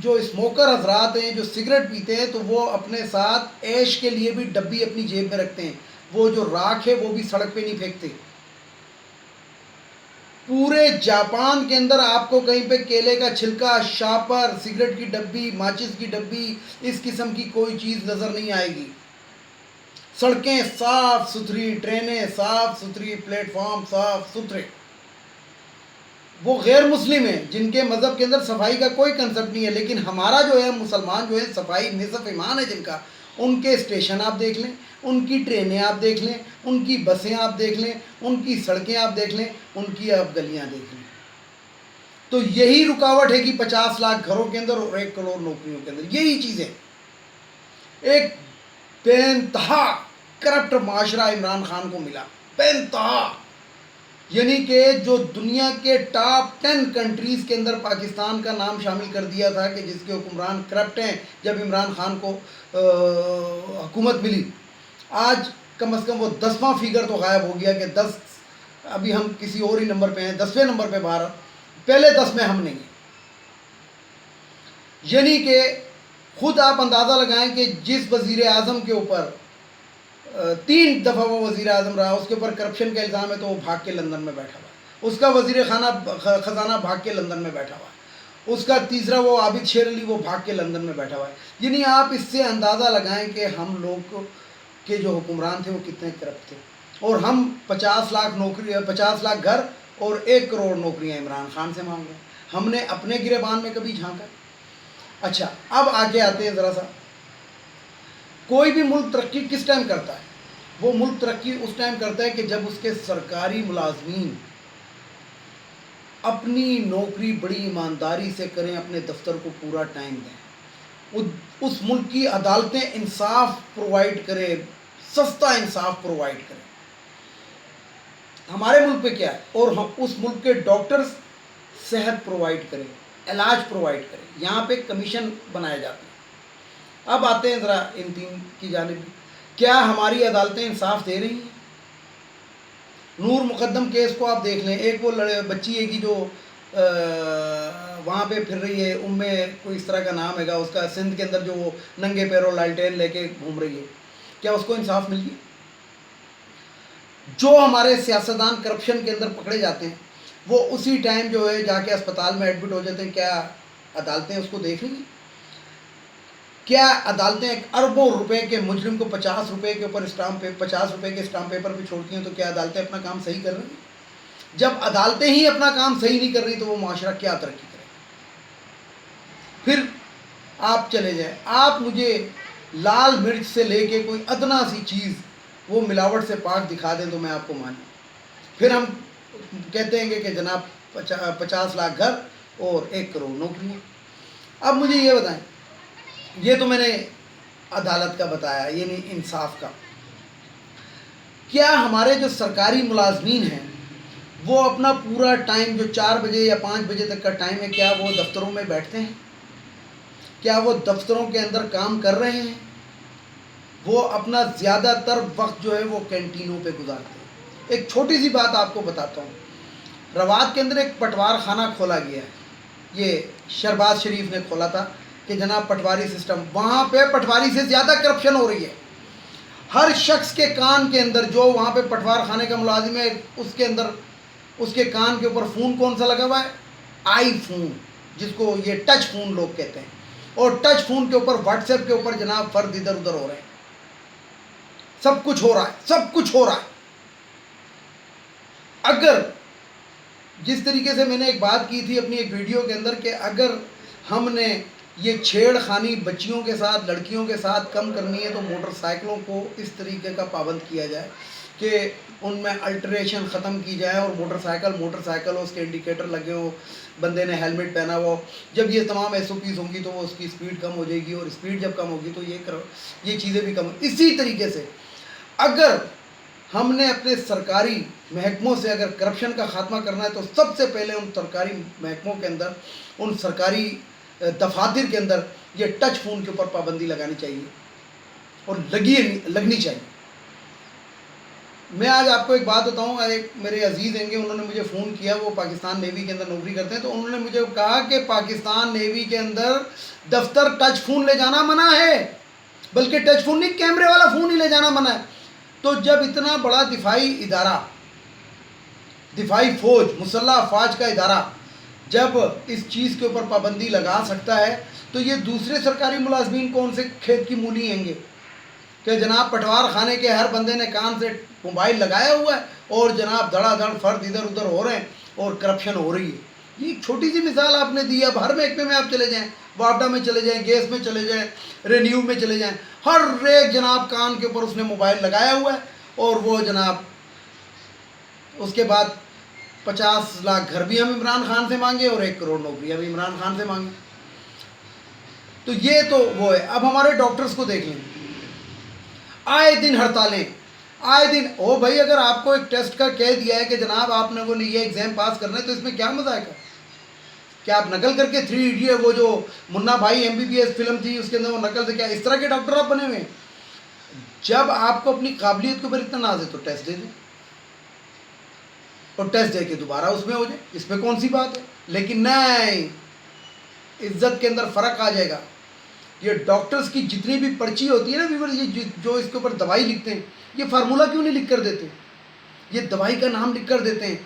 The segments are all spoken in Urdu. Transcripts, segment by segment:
جو اسموکر حضرات ہیں، جو سگریٹ پیتے ہیں، تو وہ اپنے ساتھ عیش کے لیے بھی ڈبی اپنی جیب میں رکھتے ہیں. وہ جو راکھ ہے وہ بھی سڑک پہ نہیں پھینکتے. پورے جاپان کے اندر آپ کو کہیں پہ کیلے کا چھلکا، شاپر، سگریٹ کی ڈبی، ماچس کی ڈبی، اس قسم کی کوئی چیز نظر نہیں آئے گی. سڑکیں صاف ستھری، ٹرینیں صاف ستھری، پلیٹ فارم صاف ستھرے. وہ غیر مسلم ہیں جن کے مذہب کے اندر صفائی کا کوئی کنسپٹ نہیں ہے، لیکن ہمارا جو ہے مسلمان جو ہے صفائی نصف ایمان ہے جن کا. ان کے اسٹیشن آپ دیکھ لیں، ان کی ٹرینیں آپ دیکھ لیں، ان کی بسیں آپ دیکھ لیں، ان کی سڑکیں آپ دیکھ لیں، ان کی آپ گلیاں دیکھ لیں. تو یہی رکاوٹ ہے کہ 50 لاکھ گھروں کے اندر اور 1 کروڑ نوکریوں کے اندر یہی چیزیں. ایک بے انتہا کرپٹ معاشرہ عمران خان کو ملا، بے انتہا. یعنی کہ جو دنیا کے ٹاپ 10 کنٹریز کے اندر پاکستان کا نام شامل کر دیا تھا کہ جس کے حکمران کرپٹ ہیں، جب عمران خان کو حکومت ملی، آج کم از کم وہ 10واں فگر تو غائب ہو گیا کہ 10. ابھی ہم کسی اور ہی نمبر پہ ہیں، 10ویں نمبر پہ باہر، پہلے 10 میں ہم نہیں ہیں. یعنی کہ خود آپ اندازہ لگائیں کہ جس وزیر اعظم کے اوپر 3 دفعہ وہ وزیر اعظم رہا، اس کے اوپر کرپشن کا الزام ہے تو وہ بھاگ کے لندن میں بیٹھا ہوا ہے. اس کا وزیر خزانہ بھاگ کے لندن میں بیٹھا ہوا ہے. اس کا تیسرا وہ عابد شیر علی، وہ بھاگ کے لندن میں بیٹھا ہوا ہے. یعنی آپ اس سے اندازہ لگائیں کہ ہم لوگ کے جو حکمران تھے وہ کتنے کرپٹ تھے. اور ہم 50 لاکھ نوکری، 50 لاکھ گھر اور 1 کروڑ نوکریاں عمران خان سے مانگ رہے ہیں. ہم نے اپنے گریبان میں کبھی جھانکا؟ اچھا، اب آگے آتے ہیں ذرا سا. کوئی بھی ملک ترقی کس ٹائم کرتا ہے؟ وہ ملک ترقی اس ٹائم کرتا ہے کہ جب اس کے سرکاری ملازمین اپنی نوکری بڑی ایمانداری سے کریں، اپنے دفتر کو پورا ٹائم دیں. اس ملک کی عدالتیں انصاف پرووائڈ کریں، سستا انصاف پرووائڈ کریں. ہمارے ملک پہ کیا ہے؟ اور ہم اس ملک کے ڈاکٹرز صحت پرووائڈ کریں، علاج پرووائڈ کریں. یہاں پہ کمیشن بنائے جاتے ہیں. اب آتے ہیں ذرا ان 3 کی جانب. کیا ہماری عدالتیں انصاف دے رہی ہیں؟ نور مقدم کیس کو آپ دیکھ لیں. ایک وہ بچی ہے کہ جو وہاں پہ پھر رہی ہے، کوئی اس طرح کا نام ہے گا اس کا، سندھ کے اندر جو وہ ننگے پیروں لالٹین لے کے گھوم رہی ہے. کیا اس کو انصاف مل گیا؟ جو ہمارے سیاستدان کرپشن کے اندر پکڑے جاتے ہیں وہ اسی ٹائم جو ہے جا کے اسپتال میں ایڈمٹ ہو جاتے ہیں. کیا عدالتیں اس کو دیکھ لیں گی؟ کیا عدالتیں ایک اربوں روپے کے مجرم کو 50 روپے کے اوپر 50 روپے کے اسٹامپ پیپر پہ چھوڑتی ہیں؟ تو کیا عدالتیں اپنا کام صحیح کر رہی ہیں؟ جب عدالتیں ہی اپنا کام صحیح نہیں کر رہی تو وہ معاشرہ کیا ترقی کرے گا؟ پھر آپ چلے جائیں، آپ مجھے لال مرچ سے لے کے کوئی ادنا سی چیز وہ ملاوٹ سے پاک دکھا دیں تو میں آپ کو مانوں. پھر ہم کہتے ہیں کہ جناب 50 لاکھ گھر اور 1 کروڑ نوکریاں. اب مجھے یہ بتائیں، یہ تو میں نے عدالت کا بتایا، یعنی انصاف کا. کیا ہمارے جو سرکاری ملازمین ہیں وہ اپنا پورا ٹائم جو 4 بجے یا 5 بجے تک کا ٹائم ہے، کیا وہ دفتروں میں بیٹھتے ہیں؟ کیا وہ دفتروں کے اندر کام کر رہے ہیں؟ وہ اپنا زیادہ تر وقت جو ہے وہ کینٹینوں پہ گزارتے ہیں. ایک چھوٹی سی بات آپ کو بتاتا ہوں. رواد کے اندر ایک پٹوار خانہ کھولا گیا ہے، یہ شہباز شریف نے کھولا تھا کہ جناب پٹواری سسٹم. وہاں پہ پٹواری سے زیادہ کرپشن ہو رہی ہے. ہر شخص کے کان کے اندر، جو وہاں پہ پٹوار خانے کا ملازم ہے، اس کے اندر اس کے کان کے اوپر فون کون سا لگا ہوا ہے؟ آئی فون، جس کو یہ ٹچ فون لوگ کہتے ہیں. اور ٹچ فون کے اوپر، واٹس ایپ کے اوپر جناب فرد ادھر ادھر ہو رہے ہیں. سب کچھ ہو رہا ہے، سب کچھ ہو رہا ہے. اگر جس طریقے سے میں نے ایک بات کی تھی اپنی ایک ویڈیو کے اندر کہ اگر ہم نے یہ چھیڑ خانی بچیوں کے ساتھ، لڑکیوں کے ساتھ کم کرنی ہے تو موٹر سائیکلوں کو اس طریقے کا پابند کیا جائے کہ ان میں الٹریشن ختم کی جائے، اور موٹر سائیکل ہو، اس کے انڈیکیٹر لگے ہو، بندے نے ہیلمٹ پہنا ہوا ہو. جب یہ تمام SOPs ہوں گی تو وہ اس کی سپیڈ کم ہو جائے گی، اور سپیڈ جب کم ہوگی تو یہ چیزیں بھی کم. اسی طریقے سے اگر ہم نے اپنے سرکاری محکموں سے اگر کرپشن کا خاتمہ کرنا ہے تو سب سے پہلے ان سرکاری محکموں کے اندر، ان سرکاری دفاتر کے اندر یہ ٹچ فون کے اوپر پابندی لگانی چاہیے، اور لگنی چاہیے. میں آج آپ کو ایک بات بتاؤں، ایک میرے عزیز ہیں گے، انہوں نے مجھے فون کیا، وہ پاکستان نیوی کے اندر نوکری کرتے ہیں، تو انہوں نے مجھے کہا کہ پاکستان نیوی کے اندر دفتر ٹچ فون لے جانا منع ہے، بلکہ ٹچ فون نہیں، کیمرے والا فون ہی لے جانا منع ہے۔ تو جب اتنا بڑا دفاعی ادارہ، دفاعی فوج، مسلح افواج کا ادارہ جب اس چیز کے اوپر پابندی لگا سکتا ہے، تو یہ دوسرے سرکاری ملازمین کون سے کھیت کی مولی ہیں گے کہ جناب پٹوار خانے کے ہر بندے نے کان سے موبائل لگایا ہوا ہے اور جناب دھڑا دھڑ فرد ادھر ادھر ہو رہے ہیں اور کرپشن ہو رہی ہے۔ یہ ایک چھوٹی سی مثال آپ نے دی ہے، اب ہر محکمے میں آپ چلے جائیں، وابڈا میں چلے جائیں، گیس میں چلے جائیں، رینیو میں چلے جائیں، ہر ایک جناب کان کے اوپر اس نے موبائل لگایا ہوا ہے، اور وہ جناب اس کے بعد 50 لاکھ گھر بھی ہم عمران خان سے مانگے اور 1 کروڑ نوکریاں بھی عمران خان سے مانگے۔ تو یہ تو وہ ہے۔ اب ہمارے ڈاکٹرز کو دیکھ لیں، آئے دن ہڑتالیں، آئے دن۔ او بھائی، اگر آپ کو ایک ٹیسٹ کا کہہ دیا ہے کہ جناب آپ نے وہ یہ ایگزام پاس کرنا ہے، تو اس میں کیا مذائقہ؟ کیا آپ نقل کر کے 3 ایڈیٹ، وہ جو منا بھائی MBBS فلم تھی اس کے اندر وہ نقل سے، کیا اس طرح کے ڈاکٹر آپ بنے ہوئے ہیں؟ جب آپ کو اپنی قابلیت کے اوپر اتنا ناز ہے تو ٹیسٹ دے دیں، اور ٹیسٹ دے کے دوبارہ اس میں ہو جائے، اس میں کون سی بات ہے؟ لیکن نہیں، عزت کے اندر فرق آ جائے گا۔ یہ ڈاکٹرز کی جتنی بھی پرچی ہوتی ہے نا ویور، یہ جو اس کے اوپر دوائی لکھتے ہیں، یہ فارمولہ کیوں نہیں لکھ کر دیتے؟ یہ دوائی کا نام لکھ کر دیتے ہیں۔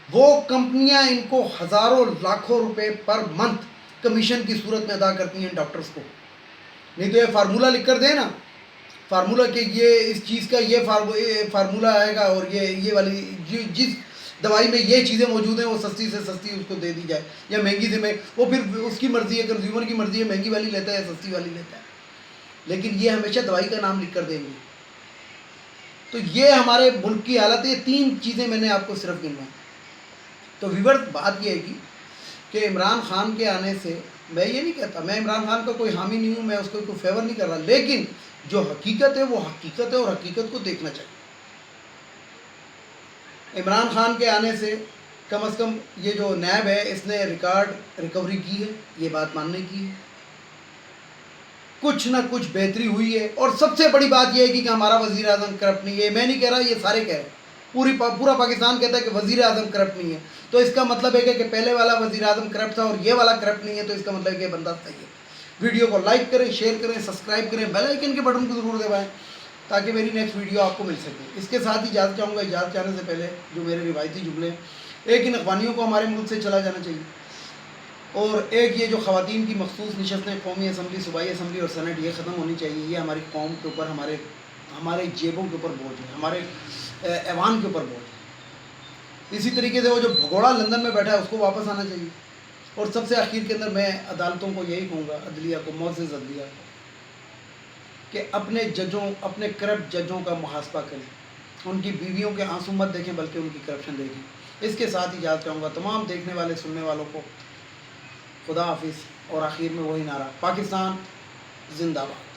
وہ کمپنیاں ان کو ہزاروں لاکھوں روپے پر منتھ کمیشن کی صورت میں ادا کرتی ہیں ڈاکٹرز کو، نہیں تو یہ فارمولہ لکھ کر دیں نا، فارمولہ کہ یہ اس چیز کا یہ فارمولہ آئے گا، اور یہ والی جس دوائی میں یہ چیزیں موجود ہیں وہ سستی سے سستی اس کو دے دی جائے، یا مہنگی سے وہ پھر اس کی مرضی ہے، کنزیومر کی مرضی ہے، مہنگی والی لیتا ہے یا سستی والی لیتا ہے، لیکن یہ ہمیشہ دوائی کا نام لکھ کر دیں گے۔ تو یہ ہمارے ملک کی حالت ہے۔ یہ 3 چیزیں میں نے آپ کو صرف گنوائیں۔ تو ویور، بات یہ ہے کہ عمران خان کے آنے سے، میں یہ نہیں کہتا، میں عمران خان کا کوئی حامی نہیں ہوں، میں اس کو کوئی فیور نہیں کر رہا، لیکن جو حقیقت ہے وہ حقیقت ہے، اور حقیقت کو دیکھنا چاہیے۔ عمران خان کے آنے سے کم از کم یہ جو نیب ہے اس نے ریکارڈ ریکوری کی ہے، یہ بات ماننے کی ہے، کچھ نہ کچھ بہتری ہوئی ہے۔ اور سب سے بڑی بات یہ ہے کہ ہمارا وزیر اعظم کرپٹ نہیں ہے۔ میں نہیں کہہ رہا، یہ سارے کہہ رہے ہیں، پورا پاکستان کہتا ہے کہ وزیر اعظم کرپٹ نہیں ہے، تو اس کا مطلب ہے کہ پہلے والا وزیر اعظم کرپٹ تھا اور یہ والا کرپٹ نہیں ہے، تو اس کا مطلب ہے کہ بندہ صحیح ہے۔ ویڈیو کو لائک کریں، شیئر کریں، سبسکرائب کریں، بیل آئیکن کے بٹن کو ضرور دبائیں تاکہ میری نیکسٹ ویڈیو آپ کو مل سکے۔ اس کے ساتھ ہی اجازت چاہوں گا، اجازت چاہنے سے پہلے جو میرے روایتی جملے ہیں، ایک ان اخوانیوں کو ہمارے ملک سے چلا جانا چاہیے، اور ایک یہ جو خواتین کی مخصوص نشستیں قومی اسمبلی، صوبائی اسمبلی اور سینٹ، یہ ختم ہونی چاہیے۔ یہ ہماری قوم کے اوپر، ہمارے جیبوں کے اوپر بوجھ ہے، ہمارے ایوان کے اوپر بوجھ ہے۔ اسی طریقے سے وہ جو بھگوڑا لندن میں بیٹھا ہے اس کو واپس آنا چاہیے۔ اور سب سے آخر کے اندر میں عدالتوں کو یہی کہوں گا، عدلیہ کو، معزز عدلیہ کو، کہ اپنے ججوں، اپنے کرپٹ ججوں کا محاسبہ کریں، ان کی بیویوں کے آنسو مت دیکھیں بلکہ ان کی کرپشن دیکھیں۔ اس کے ساتھ ہی اجازت چاہوں گا تمام دیکھنے والے سننے والوں کو، خدا حافظ، اور آخر میں وہی نعرہ، پاکستان زندہ باد۔